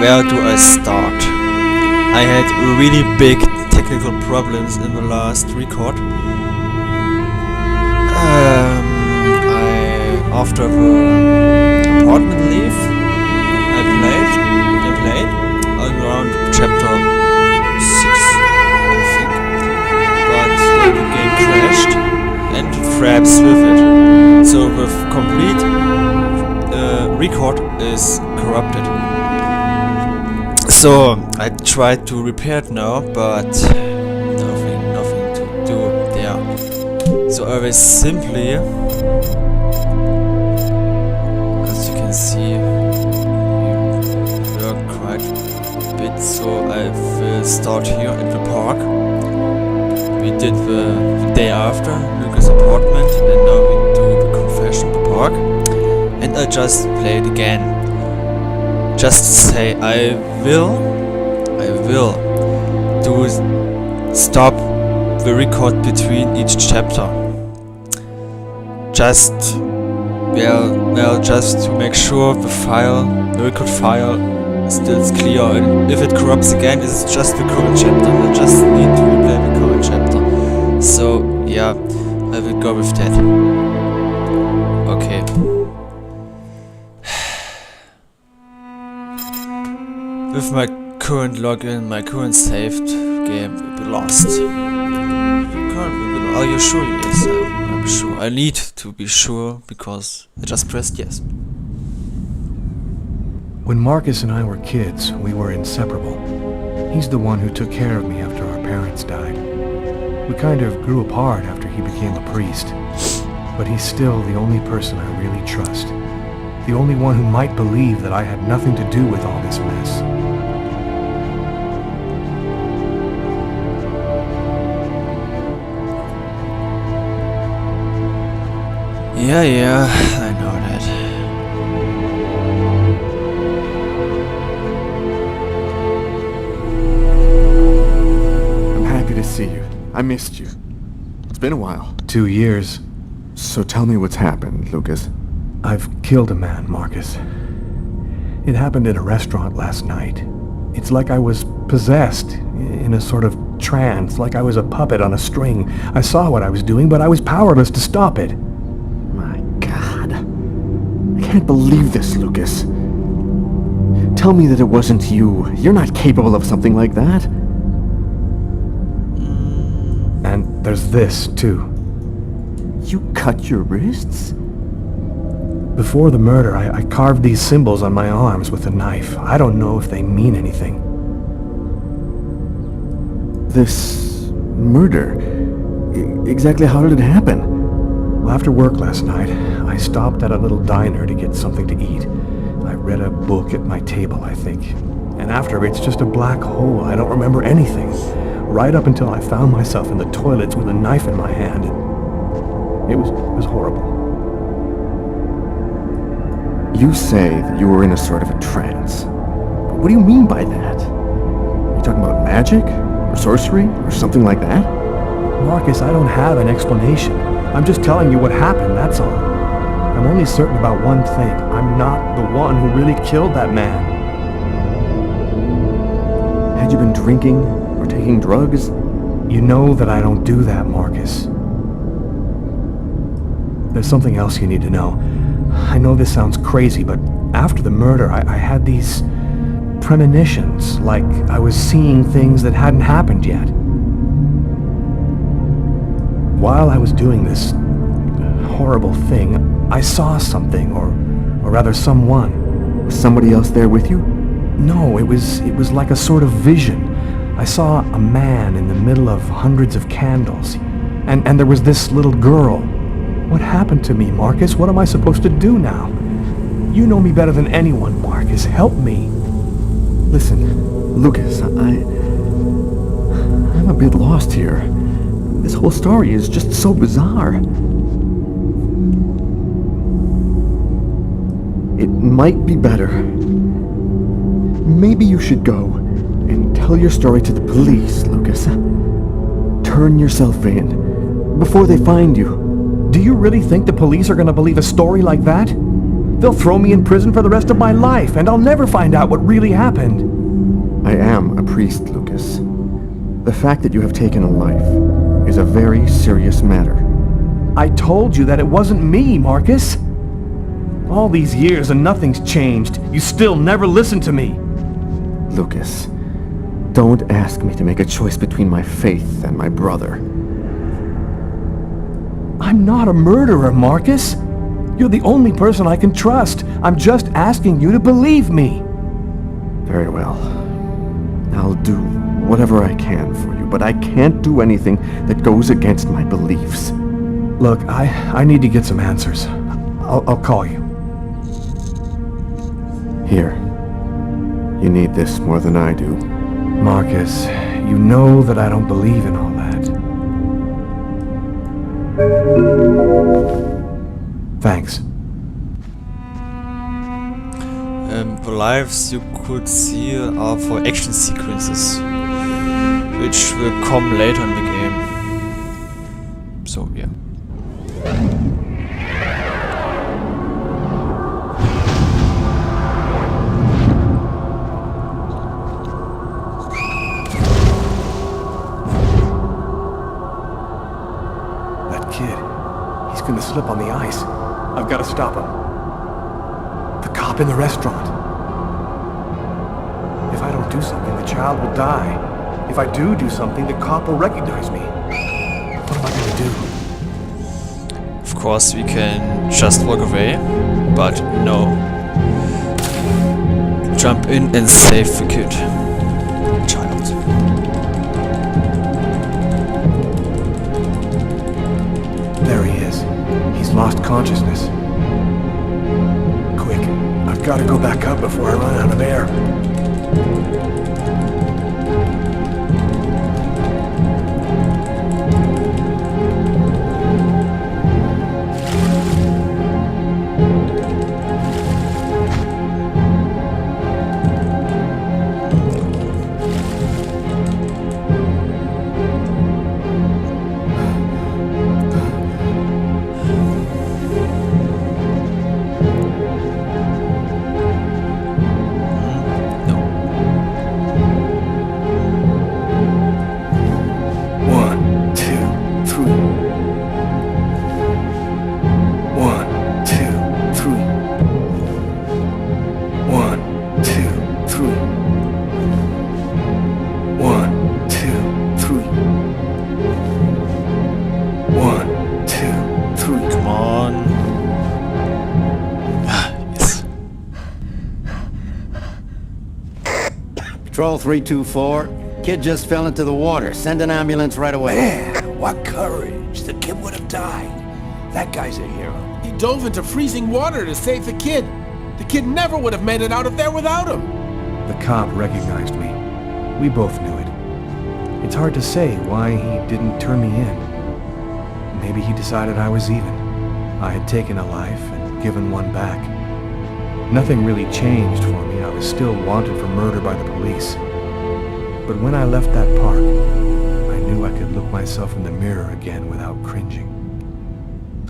where do I start? I had really big technical problems in the last record. After the apartment leave, I played around chapter 6, I think, but then the game crashed and fraps with it. So the complete record is corrupted. So I tried to repair it now, but nothing to do there. So I will simply, as you can see, we work quite a bit. So I will start here at the park. We did the day after Lucas' apartment, and now we do the confession at the park. And I just play it again. Just say I will stop the record between each chapter. Just to make sure the record file still is clear, and if it corrupts again, it's just the current chapter. I just need to replay the current chapter. So yeah, I will go with that. Okay. With my current login, my current saved game will be lost. Are you sure? Yes, I'm sure. I need to be sure because I just pressed yes. When Marcus and I were kids, we were inseparable. He's the one who took care of me after our parents died. We kind of grew apart after he became a priest. But he's still the only person I really trust. The only one who might believe that I had nothing to do with all this mess. Yeah, I know that. I'm happy to see you. I missed you. It's been a while. 2 years. So tell me what's happened, Lucas. I've killed a man, Marcus. It happened in a restaurant last night. It's like I was possessed, in a sort of trance, like I was a puppet on a string. I saw what I was doing, but I was powerless to stop it. I can't believe this, Lucas. Tell me that it wasn't you. You're not capable of something like that. And there's this, too. You cut your wrists? Before the murder, I carved these symbols on my arms with a knife. I don't know if they mean anything. This murder? Exactly how did it happen? Well, after work last night, I stopped at a little diner to get something to eat. I read a book at my table, I think. And after, it's just a black hole. I don't remember anything. Right up until I found myself in the toilets with a knife in my hand. It was horrible. You say that you were in a sort of a trance. What do you mean by that? Are you talking about magic? Or sorcery? Or something like that? Marcus, I don't have an explanation. I'm just telling you what happened, that's all. I'm only certain about one thing. I'm not the one who really killed that man. Had you been drinking or taking drugs? You know that I don't do that, Marcus. There's something else you need to know. I know this sounds crazy, but after the murder, I had these premonitions, like I was seeing things that hadn't happened yet. While I was doing this horrible thing, I saw something, or rather someone. Was somebody else there with you? No, it was like a sort of vision. I saw a man in the middle of hundreds of candles, and there was this little girl. What happened to me, Marcus? What am I supposed to do now? You know me better than anyone, Marcus. Help me. Listen, Lucas, I'm a bit lost here. This whole story is just so bizarre. It might be better. Maybe you should go and tell your story to the police, Lucas. Turn yourself in before they find you. Do you really think the police are going to believe a story like that? They'll throw me in prison for the rest of my life, and I'll never find out what really happened. I am a priest, Lucas. The fact that you have taken a life is a very serious matter. I told you that it wasn't me, Marcus. All these years and nothing's changed. You still never listen to me. Lucas, don't ask me to make a choice between my faith and my brother. I'm not a murderer, Marcus. You're the only person I can trust. I'm just asking you to believe me. Very well. I'll do whatever I can for you, but I can't do anything that goes against my beliefs. Look, I need to get some answers. I'll call you. Here. You need this more than I do. Marcus, you know that I don't believe in all that. Thanks. The lives you could see are for action sequences, which will come later in the game. So, yeah. That kid, he's gonna slip on the ice. I've got to stop him. The cop in the restaurant. If I don't do something, the child will die. If I do something, the cop will recognize me. What am I gonna do? Of course, we can just walk away, but no. Jump in and save the kid. Child. There he is. He's lost consciousness. Quick, I've got to go back up before I run out of air. Patrol 324. Kid just fell into the water. Send an ambulance right away. Man, what courage. The kid would have died. That guy's a hero. He dove into freezing water to save the kid. The kid never would have made it out of there without him. The cop recognized me. We both knew it. It's hard to say why he didn't turn me in. Maybe he decided I was even. I had taken a life and given one back. Nothing really changed for me. I was still wanted for murder by the police. But when I left that park, I knew I could look myself in the mirror again without cringing.